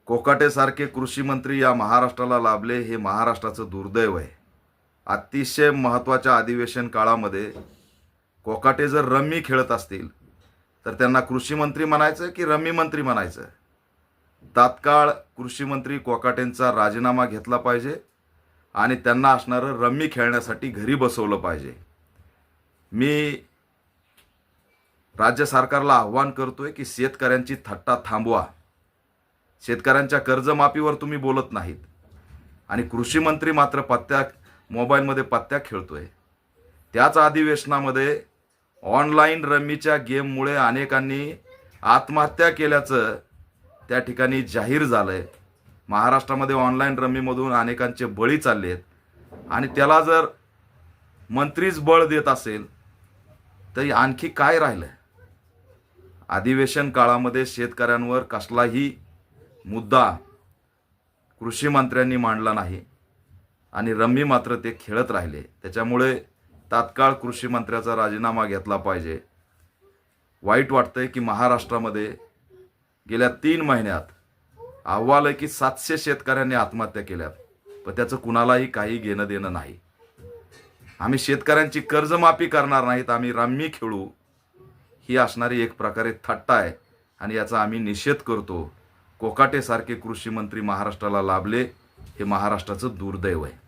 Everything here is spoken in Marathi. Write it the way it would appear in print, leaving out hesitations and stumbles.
कोकाटेसारखे कृषी मंत्री या महाराष्ट्राला लाभले हे महाराष्ट्राचं दुर्दैव आहे। अतिशय महत्त्वाच्या अधिवेशन काळामध्ये कोकाटे जर रम्मी खेळत असतील तर त्यांना कृषी मंत्री म्हणायचं की रम्मी मंत्री म्हणायचं? तात्काळ कृषी मंत्री कोकाटेंचा राजीनामा घेतला पाहिजे आणि त्यांना असणारं रम्मी खेळण्यासाठी घरी बसवलं पाहिजे। मी राज्य सरकारला आव्हान करतोय की शेतकऱ्यांची थट्टा थांबवा। शेतकऱ्यांच्या कर्जमाफीवर तुम्ही बोलत नाहीत आणि कृषी मंत्री मात्र मोबाईलमध्ये पत्त्या खेळतोय। त्याच अधिवेशनामध्ये ऑनलाईन रम्मीच्या गेममुळे अनेकांनी आत्महत्या केल्याचं त्या ठिकाणी जाहीर झालंय। महाराष्ट्रामध्ये ऑनलाईन रम्मीमधून अनेकांचे बळी चाललेत आणि त्याला जर मंत्रीच बळ देत असेल तर आणखी काय राहिलं? अधिवेशन काळामध्ये शेतकऱ्यांवर कसलाही मुद्दा कृषी मंत्र्यांनी मांडला नाही आणि रम्मी मात्र ते खेळत राहिले। त्याच्यामुळे तात्काळ कृषी मंत्र्याचा राजीनामा घेतला पाहिजे। वाईट वाटतंय की महाराष्ट्रामध्ये गेल्या 3 महिन्यात अहवाल आहे की 700 शेतकऱ्यांनी आत्महत्या केल्यात, पण त्याचं कुणालाही काही घेणं देणं नाही। आम्ही शेतकऱ्यांची कर्जमाफी करणार नाहीत, आम्ही रम्मी खेळू, ही असणारी एक प्रकारे थट्टा आहे आणि याचा आम्ही निषेध करतो। कोकाटेसारखे कृषी मंत्री महाराष्ट्राला लाभले हे महाराष्ट्राचं दुर्दैव आहे।